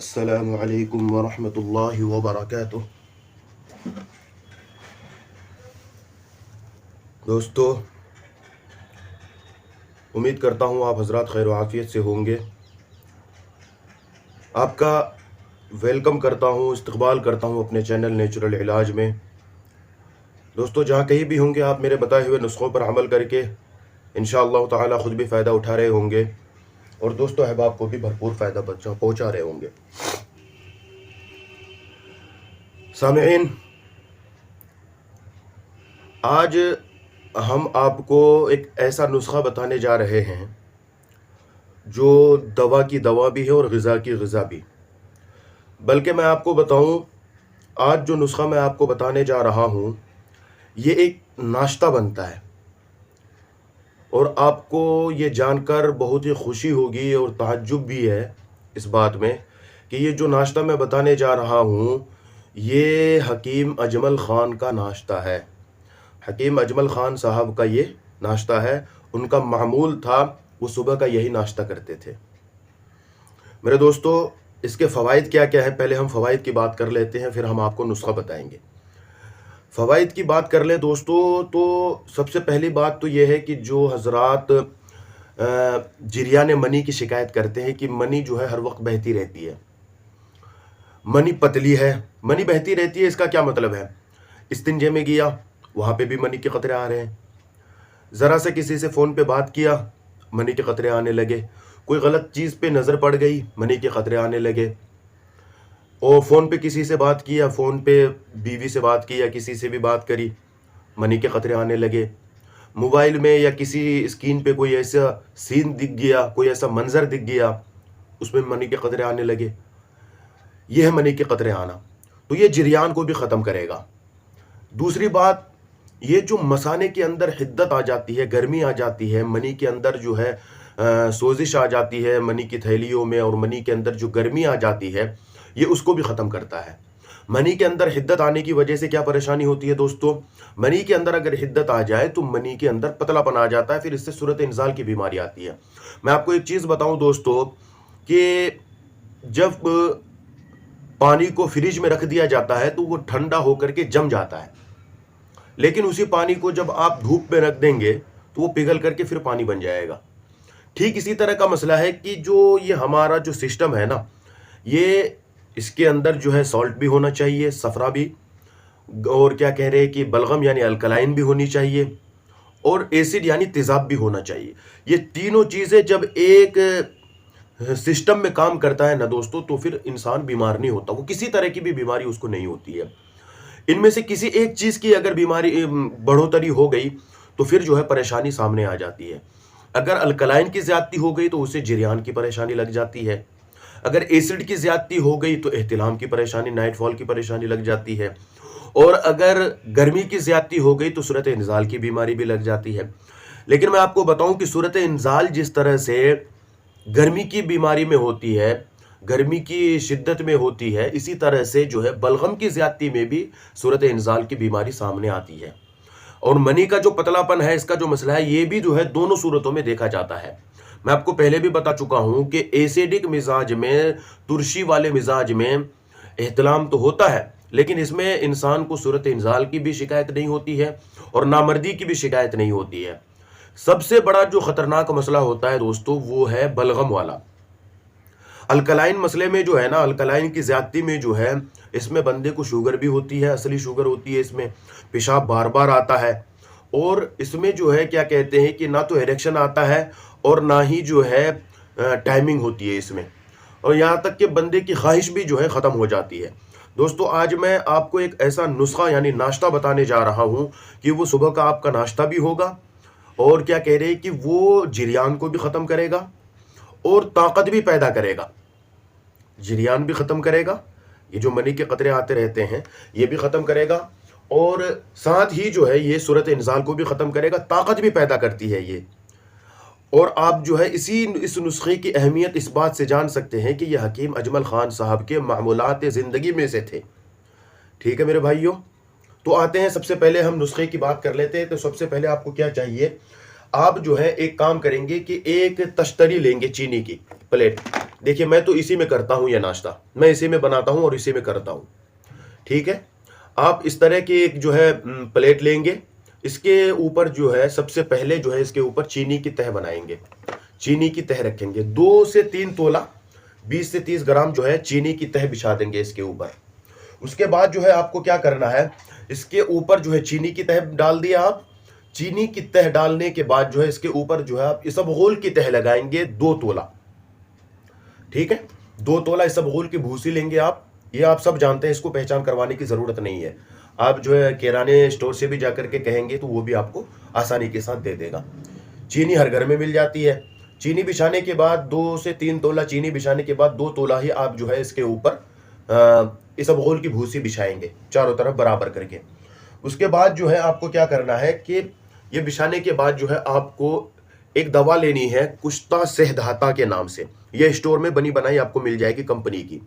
अस्सलामु अलैकुम वरहमतुल्लाहि वबरकातुह। दोस्तों, उम्मीद करता हूँ आप हज़रात खैर व आफ़ियत से होंगे। आपका वेलकम करता हूँ, इस्तक़बाल करता हूँ अपने चैनल नेचुरल इलाज में। दोस्तों, जहाँ कहीं भी होंगे आप मेरे बताए हुए नुस्ख़ों पर अमल करके इंशाअल्लाह ताला ख़ुद भी फ़ायदा उठा रहे होंगे और दोस्तों अहबाब को भी भरपूर फ़ायदा पहुँचा रहे होंगे। सामिईन, आज हम आपको एक ऐसा नुस्ख़ा बताने जा रहे हैं जो दवा की दवा भी है और ग़िज़ा की ग़िज़ा भी। बल्कि मैं आपको बताऊं, आज जो नुस्ख़ा मैं आपको बताने जा रहा हूं ये एक नाश्ता बनता है और आपको ये जानकर बहुत ही खुशी होगी और ताज्जुब भी है इस बात में कि ये जो नाश्ता मैं बताने जा रहा हूं ये हकीम अजमल ख़ान का नाश्ता है। हकीम अजमल ख़ान साहब का ये नाश्ता है। उनका मामूल था, वो सुबह का यही नाश्ता करते थे। मेरे दोस्तों, इसके फ़वाइद क्या क्या है, पहले हम फ़वाइद की बात कर लेते हैं, फिर हम आपको नुस्ख़ा बताएंगे। फ़वाइद की बात कर लें दोस्तों, तो सबसे पहली बात तो ये है कि जो हज़रात जरियान मनी की शिकायत करते हैं कि मनी जो है हर वक्त बहती रहती है, मनी पतली है, मनी बहती रहती है, इसका क्या मतलब है? इस्तिंजे में गया, वहाँ पे भी मनी के क़तरे आ रहे हैं। ज़रा से किसी से फ़ोन पे बात किया, मनी के क़तरे आने लगे। कोई गलत चीज़ पे नज़र पड़ गई, मनी के क़तरे आने लगे। और फ़ोन पे किसी से बात किया, फ़ोन पे बीवी से बात की या किसी से भी बात करी, मनी के क़तरे आने लगे। मोबाइल में या किसी स्क्रीन पे कोई ऐसा सीन दिख गया, कोई ऐसा मंज़र दिख गया, उसमें मनी के क़तरे आने लगे। यह है मनी के क़तरे आना। तो ये जरियान को भी ख़त्म करेगा। दूसरी बात, ये जो मसाने के अंदर हिद्दत आ जाती है, गर्मी आ जाती है, मनी के अंदर जो है सोजिश आ जाती है मनी की थैलियों में, और मनी के अंदर जो गर्मी आ जाती है ये उसको भी ख़त्म करता है। मनी के अंदर हिद्दत आने की वजह से क्या परेशानी होती है दोस्तों? मनी के अंदर अगर हिद्दत आ जाए तो मनी के अंदर पतलापन आ जाता है, फिर इससे सूरत इंजाल की बीमारी आती है। मैं आपको एक चीज़ बताऊं दोस्तों कि जब पानी को फ्रिज में रख दिया जाता है तो वो ठंडा होकर के जम जाता है, लेकिन उसी पानी को जब आप धूप में रख देंगे तो वो पिघल करके फिर पानी बन जाएगा। ठीक इसी तरह का मसला है कि जो ये हमारा जो सिस्टम है ना, ये इसके अंदर जो है सॉल्ट भी होना चाहिए, सफ़रा भी, और क्या कह रहे हैं कि बलगम यानी अल्कलाइन भी होनी चाहिए, और एसिड यानी तेज़ाब भी होना चाहिए। ये तीनों चीज़ें जब एक सिस्टम में काम करता है ना दोस्तों, तो फिर इंसान बीमार नहीं होता, वो किसी तरह की भी बीमारी उसको नहीं होती है। इनमें से किसी एक चीज़ की अगर बीमारी बढ़ोतरी हो गई तो फिर जो है परेशानी सामने आ जाती है। अगर अल्कलाइन की ज़्यादती हो गई तो उससे जरियान की परेशानी लग जाती है। अगर एसिड की ज़्यादती हो गई तो एहतिलाम की परेशानी, नाइटफॉल की परेशानी लग जाती है। और अगर गर्मी की ज़्यादती हो गई तो सूरत इंज़ाल की बीमारी भी लग जाती है। लेकिन मैं आपको बताऊं कि सूरत इंज़ाल जिस तरह से गर्मी की बीमारी में होती है, गर्मी की शिद्दत में होती है, इसी तरह से जो है बलगम की ज़्यादती में भी सूरत इंज़ाल की बीमारी सामने आती है। और मनी का जो पतलापन है, इसका जो मसला है, ये भी जो है दोनों सूरतों में देखा जाता है। मैं आपको पहले भी बता चुका हूं कि एसिडिक मिजाज में, तुर्शी वाले मिजाज में एहतिलाम तो होता है, लेकिन इसमें इंसान को सूरत इंज़ाल की भी शिकायत नहीं होती है और नामर्दी की भी शिकायत नहीं होती है। सबसे बड़ा जो ख़तरनाक मसला होता है दोस्तों, वो है बलगम वाला। अल्कलाइन मसले में जो है ना, अल्कलाइन की ज़्यादती में जो है, इसमें बंदे को शुगर भी होती है, असली शुगर होती है, इसमें पेशाब बार बार आता है, और इसमें जो है क्या कहते हैं कि ना तो इरेक्शन आता है और ना ही जो है टाइमिंग होती है इसमें, और यहाँ तक कि बंदे की ख्वाहिश भी जो है ख़त्म हो जाती है। दोस्तों, आज मैं आपको एक ऐसा नुस्खा यानी नाश्ता बताने जा रहा हूँ कि वो सुबह का आपका नाश्ता भी होगा, और क्या कह रहे हैं कि वो जरियान को भी ख़त्म करेगा और ताकत भी पैदा करेगा। जरियान भी ख़त्म करेगा, ये जो मनी के क़तरे आते रहते हैं ये भी ख़त्म करेगा, और साथ ही जो है ये सूरत इंज़ाल को भी ख़त्म करेगा, ताकत भी पैदा करती है ये। और आप जो है इस नुस्खे की अहमियत इस बात से जान सकते हैं कि ये हकीम अजमल ख़ान साहब के मामूलात ज़िंदगी में से थे। ठीक है मेरे भाइयों, तो आते हैं, सबसे पहले हम नुस्खे की बात कर लेते हैं। तो सबसे पहले आपको क्या चाहिए, आप जो है एक काम करेंगे कि एक तश्तरी लेंगे चीनी की, प्लेट। देखिए मैं तो इसी में करता हूँ, ये नाश्ता मैं इसी में बनाता हूँ और इसी में करता हूँ। ठीक है, आप इस तरह की एक जो है प्लेट लेंगे। इसके ऊपर जो है सबसे पहले जो है इसके ऊपर चीनी की तह बनाएंगे, चीनी की तह रखेंगे। 2 से 3 तोला 20 से 30 ग्राम जो है चीनी की तह बिछा देंगे इसके ऊपर। उसके बाद जो है आपको क्या करना है, इसके ऊपर जो है चीनी की तह डाल दिया आप। चीनी की तह डालने के बाद जो है इसके ऊपर जो है आप इसबगोल की तह लगाएंगे 2 तोला। ठीक है, 2 तोला इसबगोल की भूसी लेंगे आप। ये आप सब जानते हैं, इसको पहचान करवाने की ज़रूरत नहीं है। आप जो है किराने स्टोर से भी जाकर के कहेंगे तो वो भी आपको आसानी के साथ दे देगा। चीनी हर घर में मिल जाती है। चीनी बिछाने के बाद 2 से 3 तोला चीनी बिछाने के बाद 2 तोला ही आप जो है इसके ऊपर इसबगोल की भूसी बिछाएंगे चारों तरफ बराबर करके। उसके बाद जो है आपको क्या करना है कि ये बिछाने के बाद जो है आपको एक दवा लेनी है कुश्ता सेहधाता के नाम से। ये स्टोर में बनी बनाई आपको मिल जाएगी कंपनी की।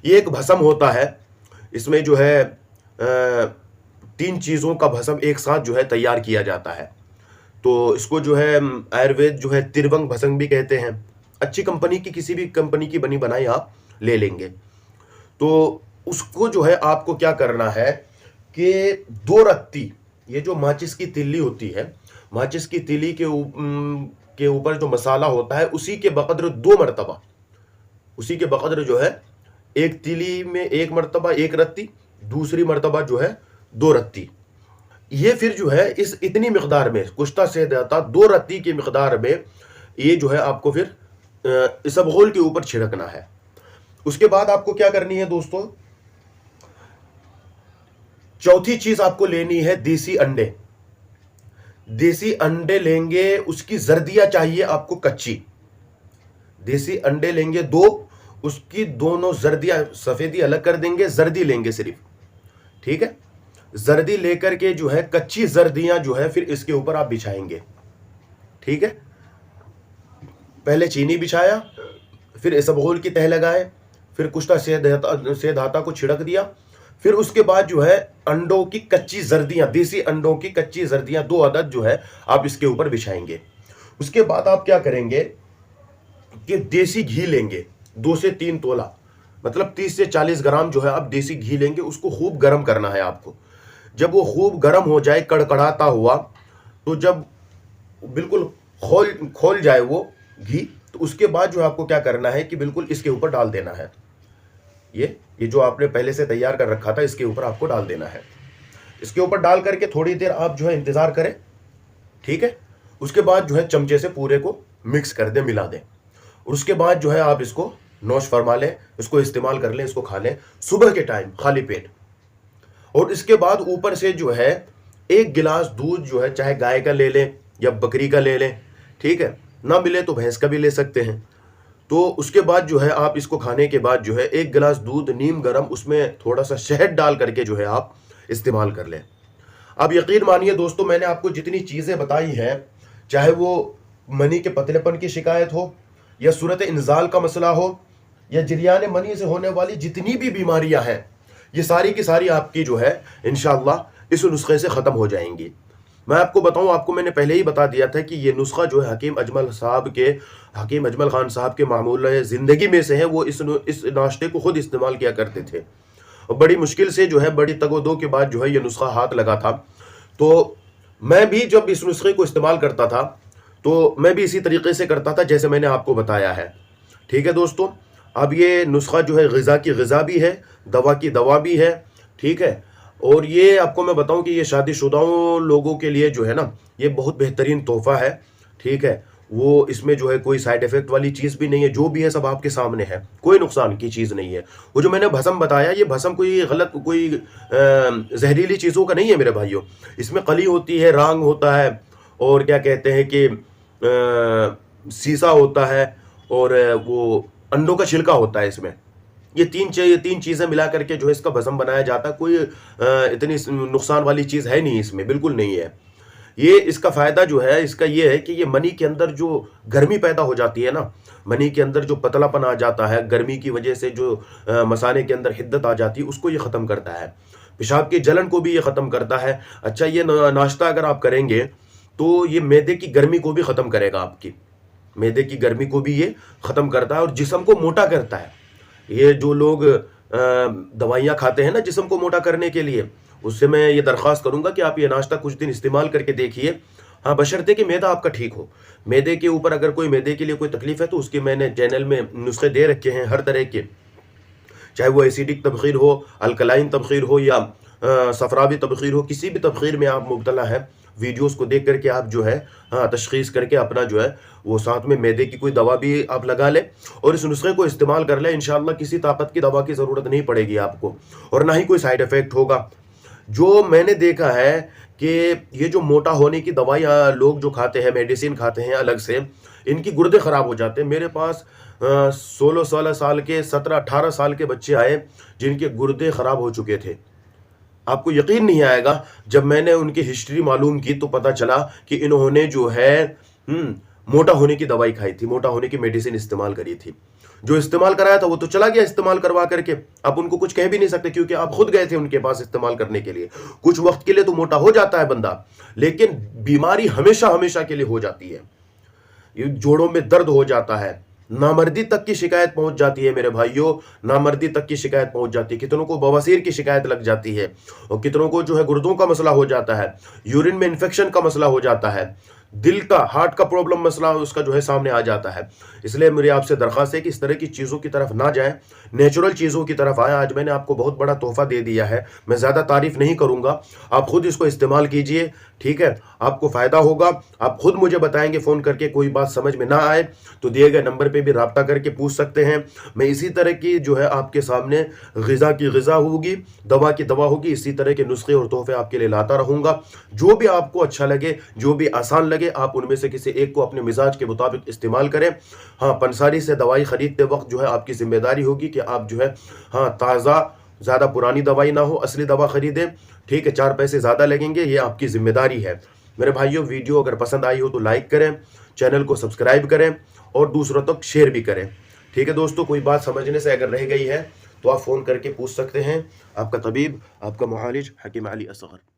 ये एक भस्म होता है, इसमें जो है 3 चीज़ों का भस्म एक साथ जो है तैयार किया जाता है। तो इसको जो है आयुर्वेद जो है त्रिभंग भस्म भी कहते हैं। अच्छी कंपनी की, किसी भी कंपनी की बनी बनाई आप ले लेंगे। तो उसको जो है आपको क्या करना है कि 2 रत्ती, ये जो माचिस की तिल्ली होती है, माचिस की तिल्ली के ऊपर जो मसाला होता है उसी के बकद्र 2 मरतबा, उसी के बकद्र जो है एक तिली में 1 मरतबा 1 रत्ती, दूसरी मरतबा जो है 2 रत्ती। ये फिर जो है इस इतनी मिकदार में कुश्ता से देता 2 रत्ती की मिकदार में ये जो है आपको फिर इसबगोल के ऊपर छिड़कना है। उसके बाद आपको क्या करनी है दोस्तों, चौथी चीज आपको लेनी है देसी अंडे। देसी अंडे लेंगे, उसकी जर्दियां चाहिए आपको कच्ची। देसी अंडे लेंगे 2, उसकी दोनों जर्दियां, सफेदी अलग कर देंगे, जर्दी लेंगे सिर्फ। ठीक है, जर्दी लेकर के जो है कच्ची जर्दियां जो है फिर इसके ऊपर आप बिछाएंगे। ठीक है, पहले चीनी बिछाया, फिर इसबगोल की तह लगाए, फिर कुश्ता सेहधाता को छिड़क दिया, फिर उसके बाद जो है अंडों की कच्ची जर्दियां, देसी अंडों की कच्ची जर्दियां 2 अदद जो है आप इसके ऊपर बिछाएंगे। उसके बाद आप क्या करेंगे कि देसी घी लेंगे 2 से 3 तोला, मतलब 30 से 40 ग्राम जो है आप देसी घी लेंगे। उसको खूब गर्म करना है आपको। जब वो खूब गर्म हो जाए कड़कड़ाता हुआ, तो जब बिल्कुल खोल जाए वो घी, तो उसके बाद जो आपको क्या करना है कि बिल्कुल इसके ऊपर डाल देना है। ये जो आपने पहले से तैयार कर रखा था इसके ऊपर आपको डाल देना है। इसके ऊपर डाल करके थोड़ी देर आप जो है इंतज़ार करें। ठीक है, उसके बाद जो है चमचे से पूरे को मिक्स कर दें, मिला दें। और उसके बाद जो है आप इसको नौश फरमा लें, इसको इस्तेमाल कर लें, इसको खा लें सुबह के टाइम खाली पेट। और इसके बाद ऊपर से जो है 1 गिलास दूध जो है, चाहे गाय का ले लें या बकरी का ले लें। ठीक है, ना मिले तो भैंस का भी ले सकते हैं। तो उसके बाद जो है आप इसको खाने के बाद जो है 1 गिलास दूध नीम गरम, उसमें थोड़ा सा शहद डाल करके जो है आप इस्तेमाल कर लें। अब यकीन मानिए दोस्तों, मैंने आपको जितनी चीज़ें बताई हैं, चाहे वो मनी के पतलेपन की शिकायत हो, या सूरत इंजाल का मसला हो, या जरियान मनी से होने वाली जितनी भी बीमारियां हैं, ये सारी की सारी आपकी जो है इंशाअल्लाह इस नुस्खे से ख़त्म हो जाएंगी। मैं आपको बताऊं, आपको मैंने पहले ही बता दिया था कि ये नुस्खा जो है हकीम अजमल खान साहब के मामूल ज़िंदगी में से है। वो इस नाश्ते को खुद इस्तेमाल किया करते थे और बड़ी मुश्किल से जो है, बड़ी तगोदो के बाद जो है ये नुस्खा हाथ लगा था। तो मैं भी जब इस नुस्खे को इस्तेमाल करता था तो मैं भी इसी तरीके से करता था जैसे मैंने आपको बताया है। ठीक है दोस्तों, अब ये नुस्खा जो है ग़िज़ा की ग़िज़ा भी है, दवा की दवा भी है। ठीक है, और ये आपको मैं बताऊं कि ये शादीशुदाओं लोगों के लिए जो है ना, ये बहुत बेहतरीन तोहफ़ा है। ठीक है, वो इसमें जो है कोई साइड इफ़ेक्ट वाली चीज़ भी नहीं है, जो भी है सब आपके सामने है, कोई नुकसान की चीज़ नहीं है। वो जो मैंने भस्म बताया, ये भस्म कोई गलत, कोई जहरीली चीज़ों का नहीं है मेरे भाइयों। इसमें कली होती है, रांग होता है, और क्या कहते हैं कि सीसा होता है, और वो अंडों का छिलका होता है इसमें। ये तीन चीज़ें मिला करके जो है इसका भस्म बनाया जाता है। कोई इतनी नुकसान वाली चीज़ है नहीं इसमें, बिल्कुल नहीं है। ये इसका फ़ायदा जो है इसका ये है कि ये मनी के अंदर जो गर्मी पैदा हो जाती है ना, मनी के अंदर जो पतलापन आ जाता है गर्मी की वजह से, जो मसाने के अंदर हिद्दत आ जाती है, उसको ये ख़त्म करता है। पेशाब की जलन को भी ये ख़त्म करता है। अच्छा, ये नाश्ता अगर आप करेंगे तो ये मैदे की गर्मी को भी ख़त्म करेगा आपकी। मैदे की गर्मी को भी ये ख़त्म करता है और जिस्म को मोटा करता है। ये जो लोग दवाइयाँ खाते हैं ना जिस्म को मोटा करने के लिए, उससे मैं ये दरख्वास्त करूँगा कि आप ये नाश्ता कुछ दिन इस्तेमाल करके देखिए। हाँ, बशर्ते कि मैदा आपका ठीक हो। मैदे के ऊपर अगर कोई मैदे के लिए कोई तकलीफ़ है तो उसके मैंने चैनल में नुस्खे दे रखे हैं हर तरह के, चाहे वो एसिडिक तबखीर हो, अल्कलाइन तबखीर हो या सफरावी तबखीर हो, किसी भी तबखीर में आप मुब्तला है, वीडियोस को देख करके आप जो है तशख़ीस करके अपना जो है वो साथ में मैदे की कोई दवा भी आप लगा लें और इस नुस्खे को इस्तेमाल कर लें। इंशाअल्लाह किसी ताकत की दवा की ज़रूरत नहीं पड़ेगी आपको और ना ही कोई साइड इफ़ेक्ट होगा। जो मैंने देखा है कि ये जो मोटा होने की दवाइयाँ लोग जो खाते हैं, मेडिसिन खाते हैं अलग से, इनकी गुर्दे ख़राब हो जाते हैं। मेरे पास 16-16 साल के, 17-18 साल के बच्चे आए जिनके गुर्दे ख़राब हो चुके थे। आपको यकीन नहीं आएगा, जब मैंने उनकी हिस्ट्री मालूम की तो पता चला कि इन्होंने जो है मोटा होने की दवाई खाई थी, मोटा होने की मेडिसिन इस्तेमाल करी थी। जो इस्तेमाल कराया था वो तो चला गया इस्तेमाल करवा करके, आप उनको कुछ कह भी नहीं सकते क्योंकि आप खुद गए थे उनके पास इस्तेमाल करने के लिए। कुछ वक्त के लिए तो मोटा हो जाता है बंदा, लेकिन बीमारी हमेशा हमेशा के लिए हो जाती है। ये जोड़ों में दर्द हो जाता है, नामर्दी तक की शिकायत पहुंच जाती है मेरे भाइयों, नामर्दी तक की शिकायत पहुंच जाती है। कितनों को बवासीर की शिकायत लग जाती है और कितनों को जो है गुर्दों का मसला हो जाता है, यूरिन में इन्फेक्शन का मसला हो जाता है, दिल का, हार्ट का प्रॉब्लम मसला उसका जो है सामने आ जाता है। इसलिए मेरी आपसे दरख्वास्त है कि इस तरह की चीज़ों की तरफ ना जाएं, नेचुरल चीज़ों की तरफ आएँ। आज मैंने आपको बहुत बड़ा तोहफा दे दिया है, मैं ज़्यादा तारीफ नहीं करूँगा, आप खुद इसको इस्तेमाल कीजिए, ठीक है, आपको फ़ायदा होगा। आप खुद मुझे बताएंगे फ़ोन करके, कोई बात समझ में ना आए तो दिए गए नंबर पर भी रब्ता करके पूछ सकते हैं। मैं इसी तरह की जो है आपके सामने ग़िज़ा की ग़िज़ा होगी, दवा की दवा होगी, इसी तरह के नुस्खे और तोहफे आपके लिए लाता रहूँगा। जो भी आपको अच्छा लगे, जो भी आसान लगे, आप उनमें से किसी एक को अपने मिजाज के मुताबिक इस्तेमाल करें। हाँ, पंसारी से दवाई ख़रीदते वक्त जो है आपकी ज़िम्मेदारी होगी कि आप जो है ताज़ा, ज़्यादा पुरानी दवाई ना हो, असली दवा ख़रीदें, ठीक है। 4 पैसे ज़्यादा लगेंगे, ये आपकी ज़िम्मेदारी है। मेरे भाइयों, वीडियो अगर पसंद आई हो तो लाइक करें, चैनल को सब्सक्राइब करें और दूसरों तक शेयर भी करें, ठीक है दोस्तों। कोई बात समझने से अगर रह गई है तो आप फ़ोन करके पूछ सकते हैं। आपका तबीब, आपका मुआलिज हकीम अली असगर।